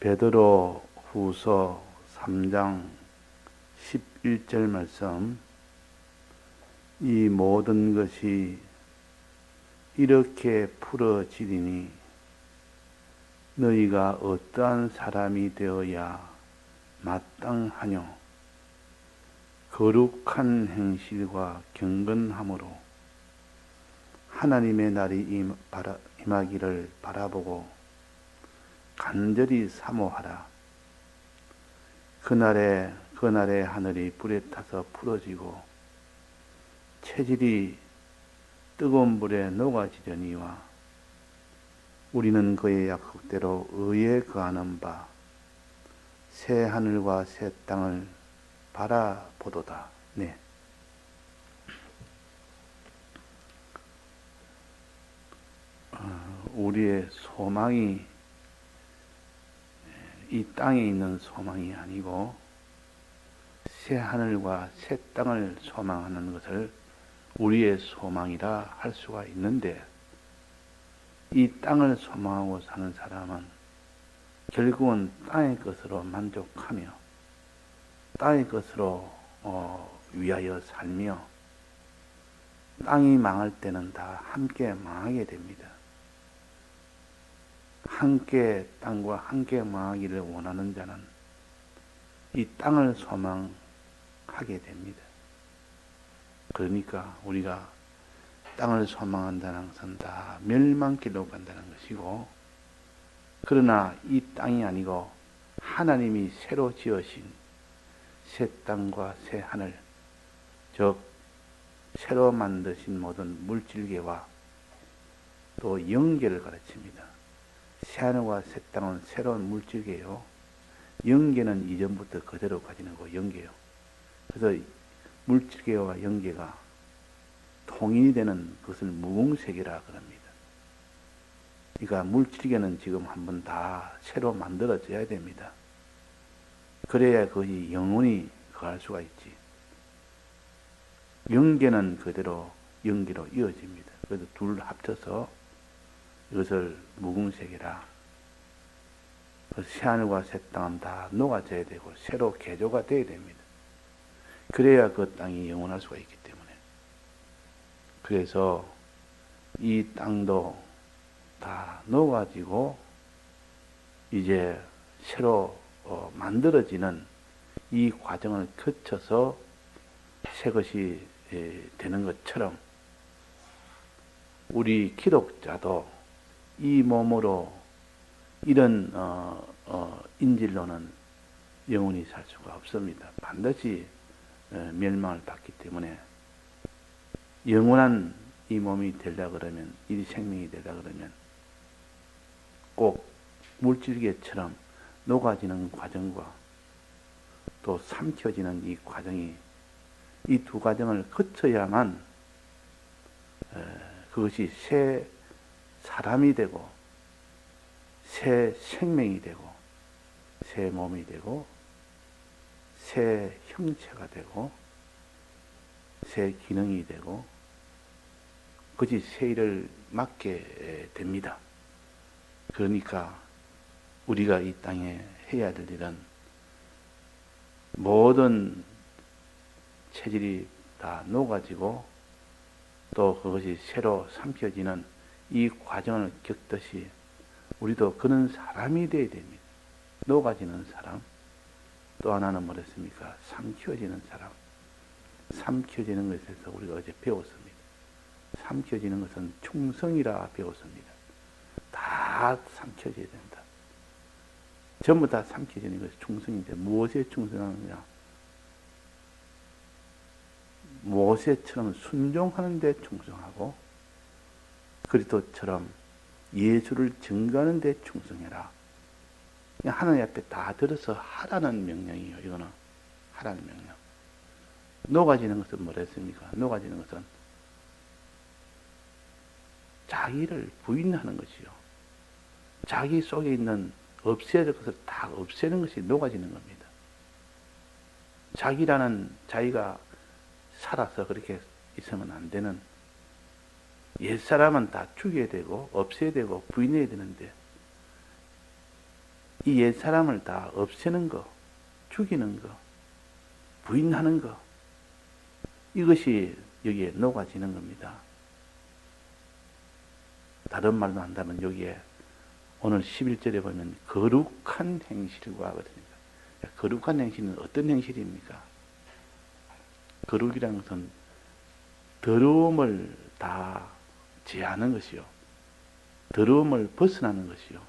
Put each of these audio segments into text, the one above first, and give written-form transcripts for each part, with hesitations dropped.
베드로 후서 3장 11절 말씀. 이 모든 것이 이렇게 풀어지리니 너희가 어떠한 사람이 되어야 마땅하뇨. 거룩한 행실과 경건함으로 하나님의 날이 임하기를 바라보고 간절히 사모하라. 그날에 하늘이 불에 타서 풀어지고 체질이 뜨거운 불에 녹아지려니와 우리는 그의 약속대로 의에 거하는 바 새 하늘과 새 땅을 바라보도다. 네. 우리의 소망이 이 땅에 있는 소망이 아니고 새 하늘과 새 땅을 소망하는 것을 우리의 소망이라 할 수가 있는데, 이 땅을 소망하고 사는 사람은 결국은 땅의 것으로 만족하며 땅의 것으로 위하여 살며 땅이 망할 때는 다 함께 망하게 됩니다. 함께 땅과 함께 망하기를 원하는 자는 이 땅을 소망하게 됩니다. 그러니까 우리가 땅을 소망한다는 것은 다 멸망길로 간다는 것이고, 그러나 이 땅이 아니고 하나님이 새로 지으신 새 땅과 새 하늘, 즉 새로 만드신 모든 물질계와 또 영계를 가르칩니다. 새 하늘과 새 땅은 새로운 물질계요, 영계는 이전부터 그대로 가지는 거 영계요. 그래서 물질계와 영계가 통일이 되는 것을 무궁세계라 그럽니다. 그러니까 물질계는 지금 한번 다 새로 만들어져야 됩니다. 그래야 그것이 영원히 거할 수가 있지. 영계는 그대로 영계로 이어집니다. 그래서 둘 합쳐서 이것을 무궁세계라. 새하늘과 새 땅은 다 녹아져야 되고 새로 개조가 되어야 됩니다. 그래야 그 땅이 영원할 수가 있기 때문에. 그래서 이 땅도 다 녹아지고 이제 새로 만들어지는 이 과정을 거쳐서 새 것이 되는 것처럼 우리 기독자도 이 몸으로 이런 인질로는 영원히 살 수가 없습니다. 반드시 멸망을 받기 때문에 영원한 이 몸이 되려고 그러면, 이 생명이 되려고 그러면 꼭 물질계처럼 녹아지는 과정과 또 삼켜지는 이 과정이, 이 두 과정을 거쳐야만 그것이 새 사람이 되고 새 생명이 되고 새 몸이 되고 새 형체가 되고 새 기능이 되고 그것이 새 일을 맡게 됩니다. 그러니까 우리가 이 땅에 해야 될 일은 모든 체질이 다 녹아지고 또 그것이 새로 삼켜지는 이 과정을 겪듯이 우리도 그런 사람이 되어야 됩니다. 녹아지는 사람. 또 하나는 뭐랬습니까? 삼켜지는 사람. 삼켜지는 것에서 우리가 어제 배웠습니다. 삼켜지는 것은 충성이라 배웠습니다. 다 삼켜져야 된다. 전부 다 삼켜지는 것이 충성인데 무엇에 충성하느냐? 모세처럼 순종하는 데 충성하고 그리스도처럼 예수를 증거하는 데 충성해라. 그냥 하나님 앞에 다 들어서 하라는 명령이에요. 이거는 하라는 명령. 녹아지는 것은 뭐랬습니까? 녹아지는 것은 자기를 부인하는 것이요. 자기 속에 있는 없애야 될 것을 다 없애는 것이 녹아지는 겁니다. 자기가 살아서 그렇게 있으면 안 되는, 옛사람은 다 죽여야 되고 없애야 되고 부인해야 되는데 이 옛사람을 다 없애는 거, 죽이는 거, 부인하는 거, 이것이 여기에 녹아지는 겁니다. 다른 말로 한다면 여기에 오늘 11절에 보면 거룩한 행실과 하거든요. 거룩한 행실은 어떤 행실입니까? 거룩이라는 것은 더러움을 다 제하는 것이요. 더러움을 벗어나는 것이요.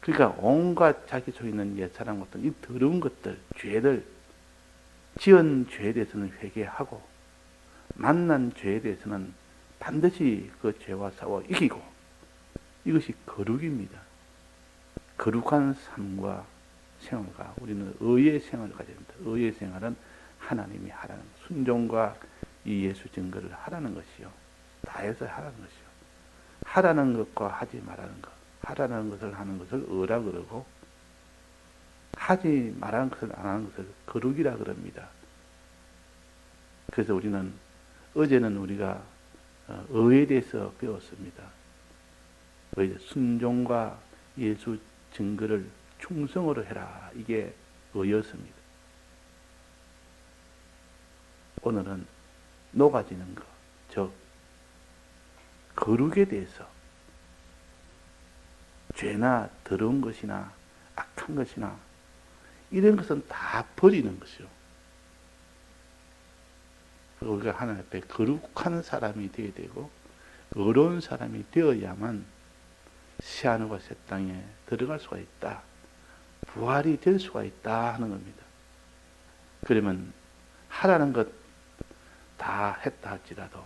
그러니까 온갖 자기 속에 있는 옛사람 같은 이 더러운 것들, 죄들, 지은 죄에 대해서는 회개하고 만난 죄에 대해서는 반드시 그 죄와 싸워 이기고, 이것이 거룩입니다. 거룩한 삶과 생활과 우리는 의의 생활을 가져야 됩니다. 의의 생활은 하나님이 하라는 것, 순종과 이 예수 증거를 하라는 것이요. 다해서 하라는 것이요. 하라는 것과 하지 말라는 것, 하라는 것을 하는 것을 의라 그러고 하지 말라는 것을 안 하는 것을 거룩이라 그럽니다. 그래서 우리는 어제는 우리가 의에 대해서 배웠습니다. 순종과 예수 증거를 충성으로 해라. 이게 의였습니다. 오늘은 녹아지는 것, 즉 거룩에 대해서 죄나 더러운 것이나 악한 것이나 이런 것은 다 버리는 것이요. 우리가 하나님 앞에 거룩한 사람이 되어야 되고 의로운 사람이 되어야만 새하늘과 새 땅에 들어갈 수가 있다. 부활이 될 수가 있다 하는 겁니다. 그러면 하라는 것 다 했다 할지라도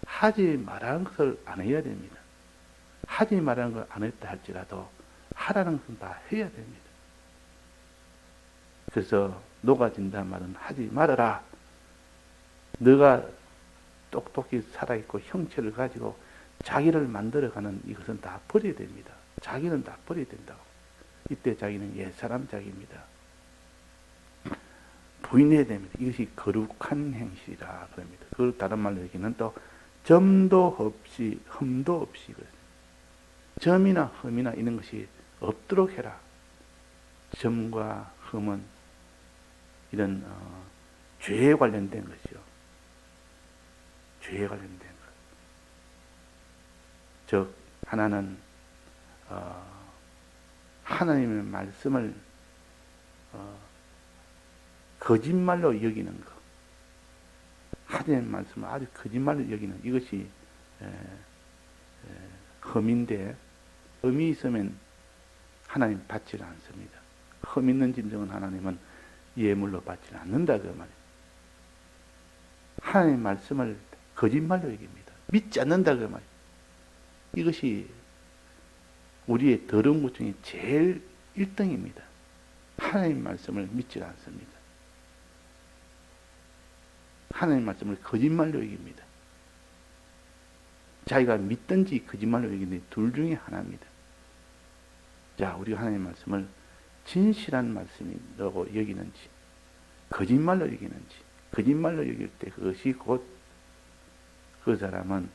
하지 말라는 것을 안 해야 됩니다. 하지 말라는 걸 안 했다 할지라도 하라는 것은 다 해야 됩니다. 그래서 녹아진다는 말은 하지 말아라. 너가 똑똑히 살아있고 형체를 가지고 자기를 만들어가는 이것은 다 버려야 됩니다. 자기는 다 버려야 된다고. 이때 자기는 옛사람 자기입니다. 부인해야 됩니다. 이것이 거룩한 행실이라 그럽니다. 그걸 다른 말로 얘기는 또 점도 없이 흠도 없이 점이나 흠이나 이런 것이 없도록 해라. 점과 흠은 이런 죄에 관련된 것이요. 죄에 관련된 것. 즉 하나는 하나님의 말씀을 거짓말로 여기는 것. 하나님의 말씀을 아주 거짓말로 여기는 이것이 흠인데, 흠이 있으면 하나님 받지를 않습니다. 흠 있는 짐승은 하나님은 예물로 받지는 않는다 그 말이에요. 하나님의 말씀을 거짓말로 여깁니다. 믿지 않는다 그 말이에요. 이것이 우리의 더러운 것 중에 제일 1등입니다. 하나님 말씀을 믿지 않습니다. 하나님 말씀을 거짓말로 여깁니다. 자기가 믿든지 거짓말로 여기는데 둘 중에 하나입니다. 자, 우리가 하나님 말씀을 진실한 말씀이라고 여기는지 거짓말로 여기는지, 거짓말로 여길 때 그것이 곧 그 사람은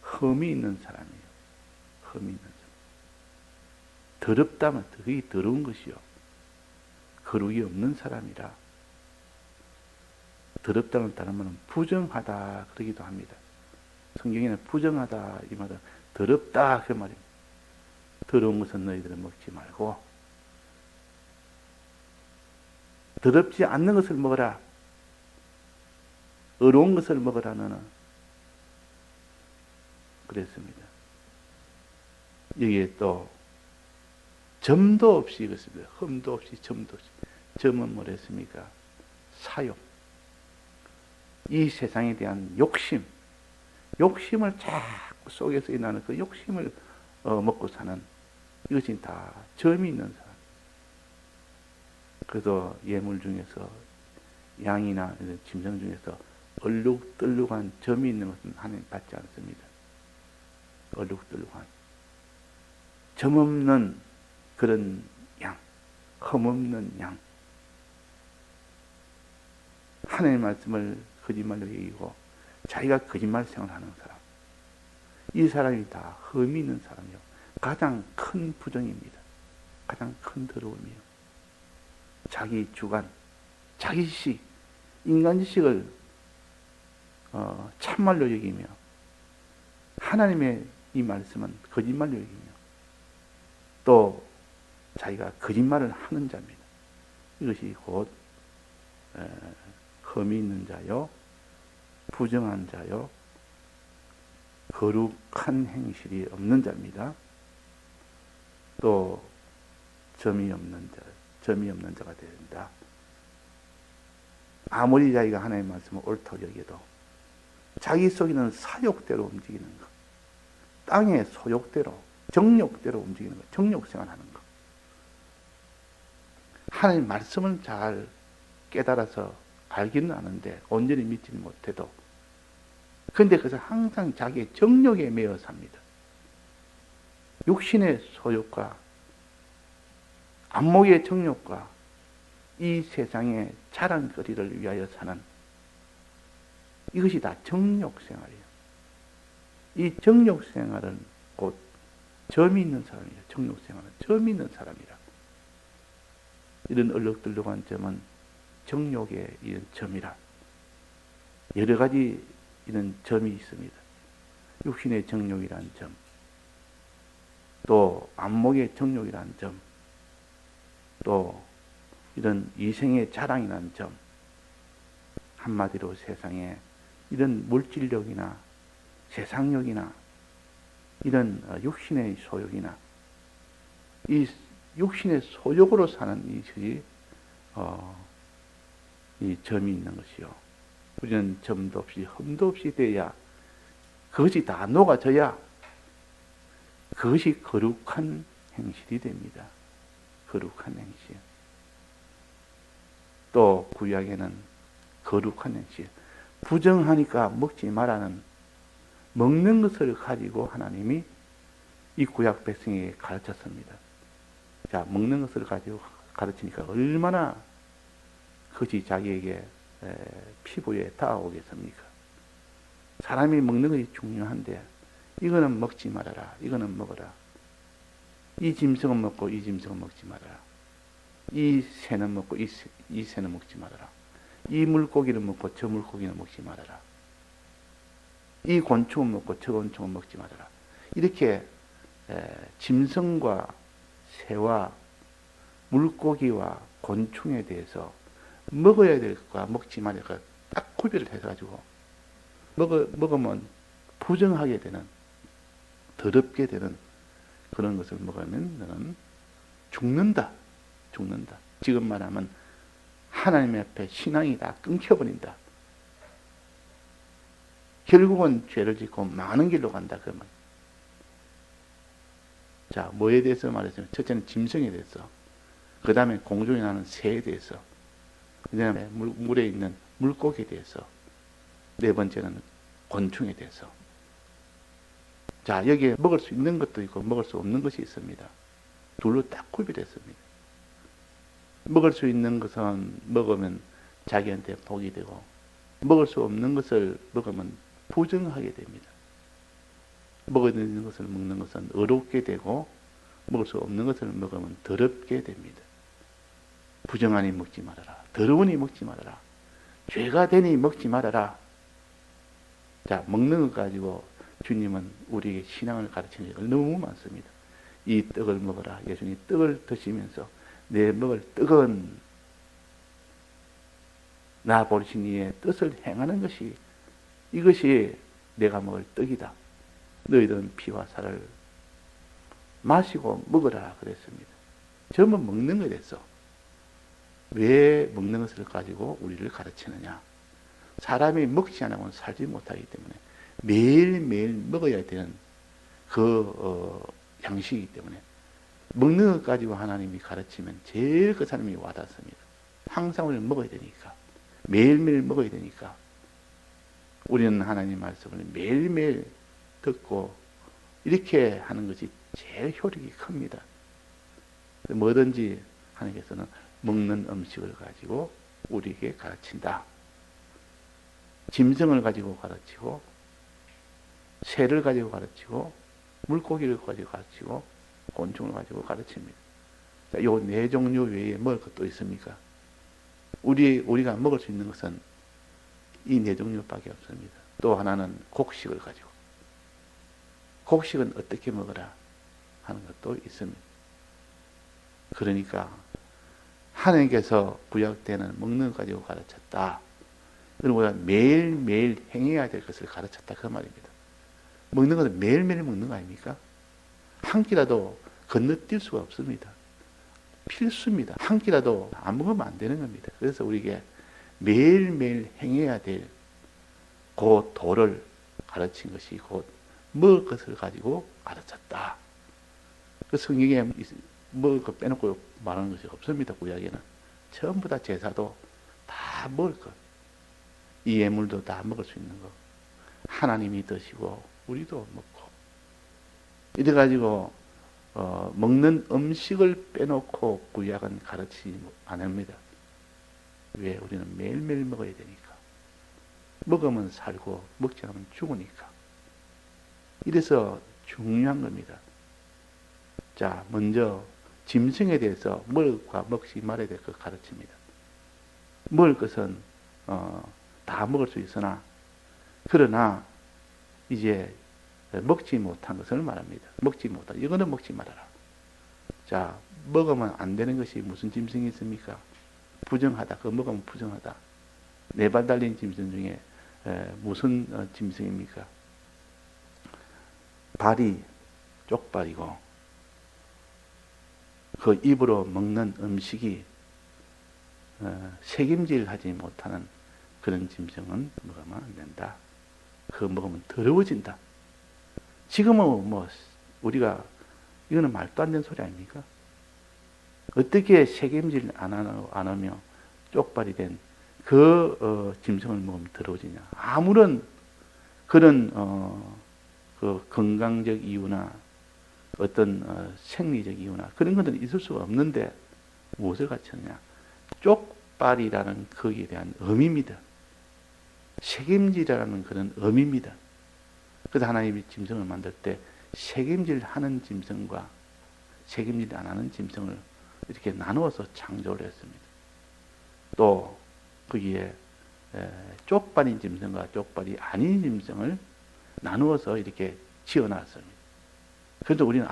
흠이 있는 사람이에요. 흠이 있는 사람. 더럽다면 그게 더러운 것이요. 거룩이 없는 사람이라. 더럽다는 다른 말은 부정하다 그러기도 합니다. 성경에는 부정하다 이 말은 더럽다 그 말입니다. 더러운 것은 너희들은 먹지 말고 더럽지 않는 것을 먹어라. 의로운 것을 먹으라 너는. 그랬습니다. 여기에 또 점도 없이 이것입니다. 흠도 없이 점도 없이. 점은 뭐랬습니까? 사욕. 이 세상에 대한 욕심. 욕심을 자꾸 속에서 일어나는 그 욕심을 먹고 사는 이것이 다 점이 있는 사람. 그래서 예물 중에서 양이나 짐승 중에서 얼룩덜룩한 점이 있는 것은 하나님 받지 않습니다. 얼룩덜룩한 점 없는 그런 양, 흠 없는 양. 하나님의 말씀을 거짓말로 얘기고 자기가 거짓말 생활하는 사람. 이 사람이 다 흠이 있는 사람이요. 가장 큰 부정입니다. 가장 큰 더러움이요. 자기 주관, 자기 지식, 인간 지식을 참말로 여기며 하나님의 이 말씀은 거짓말로 여기며 또 자기가 거짓말을 하는 자입니다. 이것이 곧 흠이 있는 자요, 부정한 자요, 거룩한 행실이 없는 자입니다. 또 점이 없는 자가 된다. 아무리 자기가 하나님의 말씀을 옳다고 여겨도 자기 속에는 사욕대로 움직이는 것, 땅의 소욕대로, 정욕대로 움직이는 것, 정욕생활하는 것. 하나님 말씀은 잘 깨달아서 알기는 아는데 온전히 믿지는 못해도 그런데 그래서 항상 자기의 정욕에 매여 삽니다. 육신의 소욕과 안목의 정욕과 이 세상의 자랑거리를 위하여 사는 이것이 다 정욕생활이에요. 이 정욕생활은 곧 점이 있는 사람이에요. 정욕생활은 점이 있는 사람이라. 이런 얼룩덜룩한 점은 정욕의 이런 점이라. 여러 가지 이런 점이 있습니다. 육신의 정욕이라는 점, 또 안목의 정욕이라는 점, 또 이런 이생의 자랑이라는 점, 한마디로 세상에 이런 물질력이나 세상욕이나 이런 육신의 소욕이나 이 육신의 소욕으로 사는 이것이 이 점이 있는 것이요. 우리는 점도 없이 흠도 없이 돼야 그것이 다 녹아져야 그것이 거룩한 행실이 됩니다. 거룩한 행실. 또 구약에는 거룩한 행실. 부정하니까 먹지 말라는 먹는 것을 가지고 하나님이 이 구약 백성에게 가르쳤습니다. 자, 먹는 것을 가지고 가르치니까 얼마나 그것이 자기에게 피부에 닿아오겠습니까? 사람이 먹는 것이 중요한데 이거는 먹지 말아라. 이거는 먹어라. 이 짐승은 먹고 이 짐승은 먹지 말아라. 이 새는 먹고 이 새는 먹지 말아라. 이 물고기를 먹고 저 물고기는 먹지 말아라. 이 곤충은 먹고 저 곤충은 먹지 말아라. 이렇게 짐승과 새와 물고기와 곤충에 대해서 먹어야 될 것과 먹지 말아야 될 것 딱 구별을 해가지고 먹으면 부정하게 되는, 더럽게 되는 그런 것을 먹으면 너는 죽는다. 죽는다. 지금 말하면 하나님 앞에 신앙이 다 끊겨버린다. 결국은 죄를 짓고 많은 길로 간다. 그러면 자, 뭐에 대해서 말했으면 첫째는 짐승에 대해서, 그 다음에 공중에 나는 새에 대해서, 그 다음에 물에 있는 물고기에 대해서, 네 번째는 곤충에 대해서. 자, 여기에 먹을 수 있는 것도 있고 먹을 수 없는 것이 있습니다. 둘로 딱 구별했습니다. 먹을 수 있는 것은 먹으면 자기한테 복이 되고 먹을 수 없는 것을 먹으면 부정하게 됩니다. 먹어야 되는 것을 먹는 것은 어렵게 되고 먹을 수 없는 것을 먹으면 더럽게 됩니다. 부정하니 먹지 말아라. 더러우니 먹지 말아라. 죄가 되니 먹지 말아라. 자, 먹는 것 가지고 주님은 우리에게 신앙을 가르치는 게 너무 많습니다. 이 떡을 먹어라. 예수님이 떡을 드시면서 내 먹을 떡은 나 보신 이의 뜻을 행하는 것이, 이것이 내가 먹을 떡이다. 너희들은 피와 살을 마시고 먹으라 그랬습니다. 전부 먹는 것에 대해서. 왜 먹는 것을 가지고 우리를 가르치느냐? 사람이 먹지 않으면 살지 못하기 때문에 매일매일 먹어야 되는 그 양식이기 때문에 먹는 것 가지고 하나님이 가르치면 제일 그 사람이 와닿습니다. 항상 우리는 먹어야 되니까, 매일매일 먹어야 되니까 우리는 하나님 말씀을 매일매일 듣고 이렇게 하는 것이 제일 효력이 큽니다. 뭐든지 하나님께서는 먹는 음식을 가지고 우리에게 가르친다. 짐승을 가지고 가르치고 새를 가지고 가르치고 물고기를 가지고 가르치고 곤충을 가지고 가르칩니다. 자, 요 네 종류 외에 먹을 것도 있습니까? 우리가 먹을 수 있는 것은 이 네 종류밖에 없습니다. 또 하나는 곡식을 가지고. 곡식은 어떻게 먹으라 하는 것도 있습니다. 그러니까 하나님께서 구약 때는 먹는 것 가지고 가르쳤다. 그리고 우리가 매일매일 행해야 될 것을 가르쳤다 그 말입니다. 먹는 것은 매일매일 먹는 거 아닙니까? 한 끼라도 건너뛸 수가 없습니다. 필수입니다. 한 끼라도 안 먹으면 안 되는 겁니다. 그래서 우리에게 매일매일 행해야 될 그 도를 가르친 것이 곧 먹을 것을 가지고 가르쳤다. 그 성경에 먹을 것 빼놓고 말하는 것이 없습니다. 구약에는 전부 다 제사도 다 먹을 것, 이 예물도 다 먹을 수 있는 것, 하나님이 드시고 우리도 먹고 이래가지고 먹는 음식을 빼놓고 구약은 가르치지 않습니다. 왜? 우리는 매일매일 먹어야 되니까. 먹으면 살고 먹지 않으면 죽으니까. 이래서 중요한 겁니다. 자, 먼저 짐승에 대해서 먹을과 먹지 말아야 될 것 가르칩니다. 먹을 것은 다 먹을 수 있으나 그러나 이제 먹지 못한 것을 말합니다. 먹지 못한 이거는 먹지 말아라. 자, 먹으면 안 되는 것이 무슨 짐승이 있습니까? 부정하다. 그거 먹으면 부정하다. 네 발 달린 짐승 중에 무슨 짐승입니까? 발이 쪽발이고 그 입으로 먹는 음식이 책임질하지 못하는 그런 짐승은 먹으면 안 된다. 그거 먹으면 더러워진다. 지금은 뭐 우리가 이거는 말도 안 되는 소리 아닙니까? 어떻게 책임질 안 하며 쪽발이 된 그 짐승을 먹으면 더러워지냐? 아무런 그런 그 건강적 이유나 어떤 생리적 이유나 그런 것들은 있을 수가 없는데 무엇을 갖췄냐? 쪽발이라는 거기에 대한 의미입니다. 책임지라는 그런 의미입니다. 그래서 하나님이 짐승을 만들 때 책임질하는 짐승과 책임질 안 하는 짐승을 이렇게 나누어서 창조를 했습니다. 또 거기에 쪽발인 짐승과 쪽발이 아닌 짐승을 나누어서 이렇게 지어놨습니다. 그래서 우리는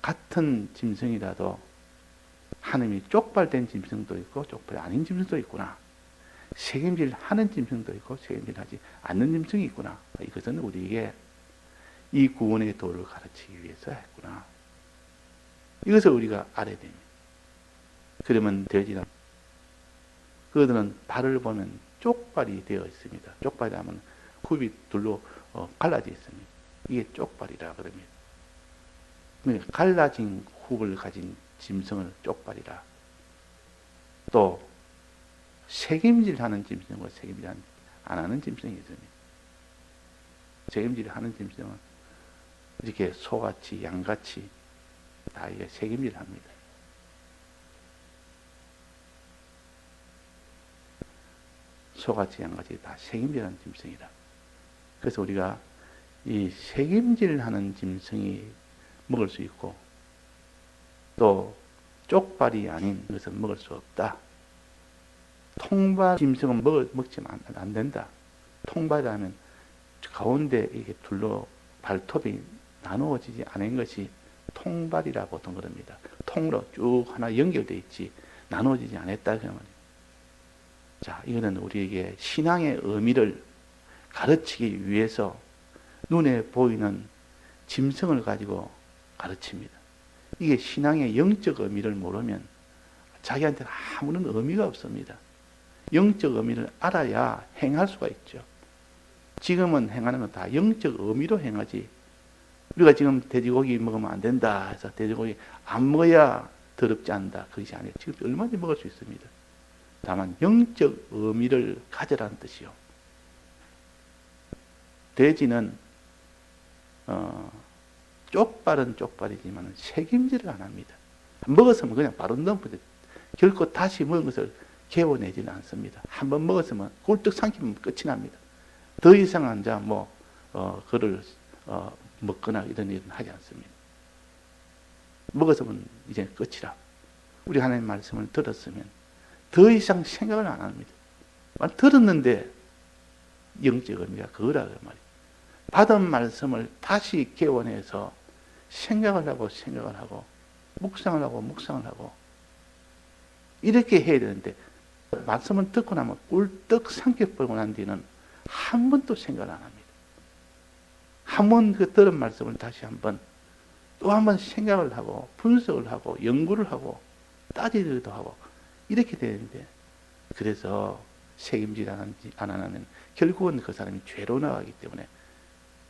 같은 짐승이라도 하나님이 쪽발된 짐승도 있고 쪽발이 아닌 짐승도 있구나. 책임질 하는 짐승도 있고 책임질하지 않는 짐승이 있구나. 이것은 우리에게 이 구원의 도를 가르치기 위해서 했구나. 이것을 우리가 알아야 됩니다. 그러면 돼지나 그들은 발을 보면 쪽발이 되어 있습니다. 쪽발이 하면 굽이 둘로 갈라져 있습니다. 이게 쪽발이라 그럽니다. 갈라진 굽을 가진 짐승을 쪽발이라. 또 책임질하는 짐승과 책임질 안 하는 짐승이 있습니다. 책임질하는 짐승은 이렇게 소같이 양같이 다 이게 책임질합니다. 소같이 양같이 다 책임질하는 짐승이라. 그래서 우리가 이 책임질하는 짐승이 먹을 수 있고 또 쪽발이 아닌 것은 먹을 수 없다. 통발 짐승은 먹지만 안 된다. 통발이라면 가운데 이게 둘로 발톱이 나누어지지 않은 것이 통발이라 보통 그럽니다. 통으로 쭉 하나 연결되어 있지 나누어지지 않았다 그 말이에요. 자, 이거는 우리에게 신앙의 의미를 가르치기 위해서 눈에 보이는 짐승을 가지고 가르칩니다. 이게 신앙의 영적 의미를 모르면 자기한테는 아무런 의미가 없습니다. 영적 의미를 알아야 행할 수가 있죠. 지금은 행하는 건 다 영적 의미로 행하지. 우리가 지금 돼지고기 먹으면 안 된다 해서 돼지고기 안 먹어야 더럽지 않다. 그것이 아니에요. 지금 얼마든지 먹을 수 있습니다. 다만 영적 의미를 가져라는 뜻이요. 돼지는 쪽발은 쪽발이지만 책임질을 안 합니다. 먹었으면 그냥 바로 넘어져. 결코 다시 먹은 것을 개워내지는 않습니다. 한번 먹었으면 꿀떡 삼키면 끝이 납니다. 더 이상 앉아 그를 먹거나 이런 일은 하지 않습니다. 먹었으면 이제 끝이라. 우리 하나님 말씀을 들었으면 더 이상 생각을 안 합니다. 들었는데 영적 의미가 그거라고 말이에요. 받은 말씀을 다시 개원해서 생각을 하고 묵상을 하고 이렇게 해야 되는데 말씀을 듣고 나면 꿀떡 삼켜버리고 난 뒤는 한 번도 생각을 안 합니다. 한 번 그 들은 말씀을 다시 또 한 번 생각을 하고 분석을 하고 연구를 하고 따지기도 하고 이렇게 되는데, 그래서 책임질 안 하면 결국은 그 사람이 죄로 나가기 때문에,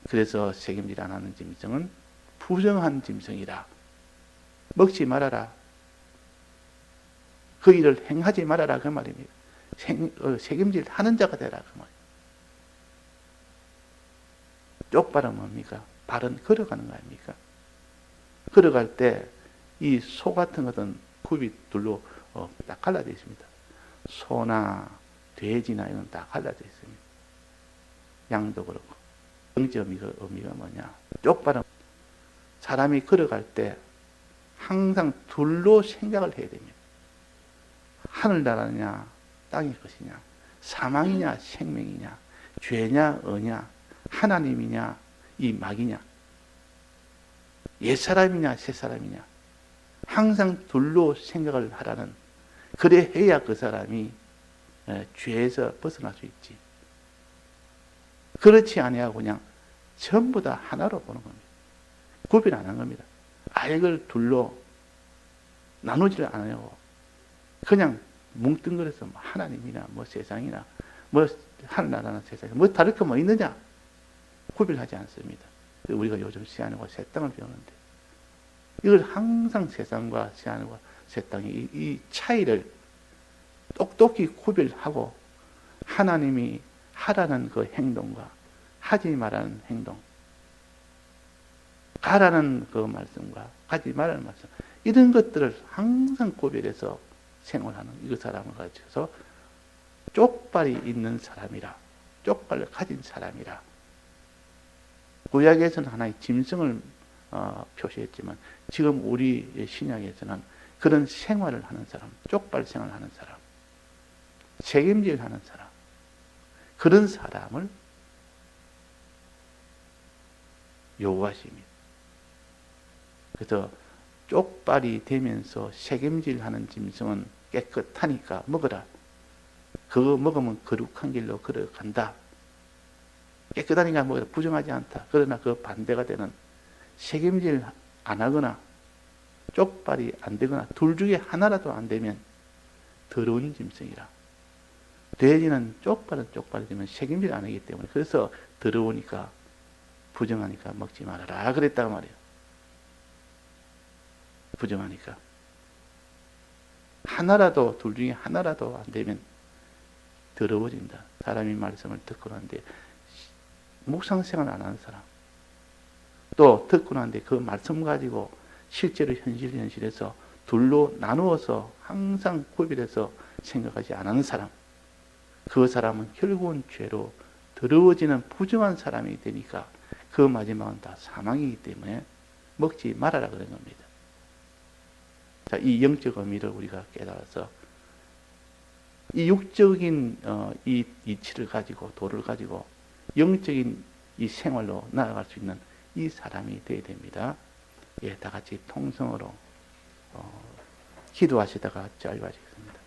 그래서 책임질 안 하는 짐승은 부정한 짐승이라. 먹지 말아라. 그 일을 행하지 말아라 그 말입니다. 책임질 하는 자가 되라 그 말입니다. 쪽발은 뭡니까? 발은 걸어가는 거 아닙니까? 걸어갈 때 이 소 같은 것은 굽이 둘로 딱 갈라져 있습니다. 소나 돼지나 이건 다 갈라져 있습니다. 양도 그렇고. 영적 의미가 뭐냐? 쪽발은 사람이 걸어갈 때 항상 둘로 생각을 해야 됩니다. 하늘나라냐 땅의 것이냐, 사망이냐 생명이냐, 죄냐 의냐, 하나님이냐 이 마귀냐, 옛사람이냐 새사람이냐, 항상 둘로 생각을 하라는, 그래 해야 그 사람이 죄에서 벗어날 수 있지. 그렇지 아니하고 그냥 전부 다 하나로 보는 겁니다. 구별 안 한 겁니다. 아예 그걸 둘로 나누지를 않아요. 그냥 뭉뚱그려서 하나님이나 세상이나 하늘나라나 세상이나 다를 거 있느냐 구별하지 않습니다. 우리가 요즘 시안과 새 땅을 배우는데 이걸 항상 세상과 시안과 새 땅의 이 차이를 똑똑히 구별하고, 하나님이 하라는 그 행동과 하지 말라는 행동, 가라는 그 말씀과 가지 말라는 말씀, 이런 것들을 항상 구별해서 생활하는 이 사람을 가르쳐서 쪽발이 있는 사람이라, 쪽발을 가진 사람이라. 구약에서는 하나의 짐승을 표시했지만 지금 우리 신약에서는 그런 생활을 하는 사람, 쪽발 생활을 하는 사람, 책임질 하는 사람, 그런 사람을 요구하십니다. 그래서 쪽발이 되면서 책임질 하는 짐승은 깨끗하니까 먹어라. 그거 먹으면 거룩한 길로 걸어간다. 깨끗하니까 먹어라. 부정하지 않다. 그러나 그 반대가 되는 책임질 안 하거나 쪽발이 안 되거나 둘 중에 하나라도 안 되면 더러운 짐승이라. 돼지는 쪽발이 되면 책임질 안 하기 때문에, 그래서 더러우니까 부정하니까 먹지 말아라 그랬단 말이에요. 부정하니까 하나라도, 둘 중에 하나라도 안 되면 더러워진다. 사람이 말씀을 듣고 나는데 묵상생활 안 하는 사람, 또 듣고 나는데 그 말씀 가지고 실제로 현실에서 둘로 나누어서 항상 구별해서 생각하지 않는 사람, 그 사람은 결국은 죄로 더러워지는 부정한 사람이 되니까 그 마지막은 다 사망이기 때문에 먹지 말아라 그런 겁니다. 자, 이 영적 의미를 우리가 깨달아서 이 육적인 이 이치를 가지고, 도를 가지고 영적인 이 생활로 나아갈 수 있는 이 사람이 되어야 됩니다. 예, 다 같이 통성으로 기도하시다가 자유하시겠습니다.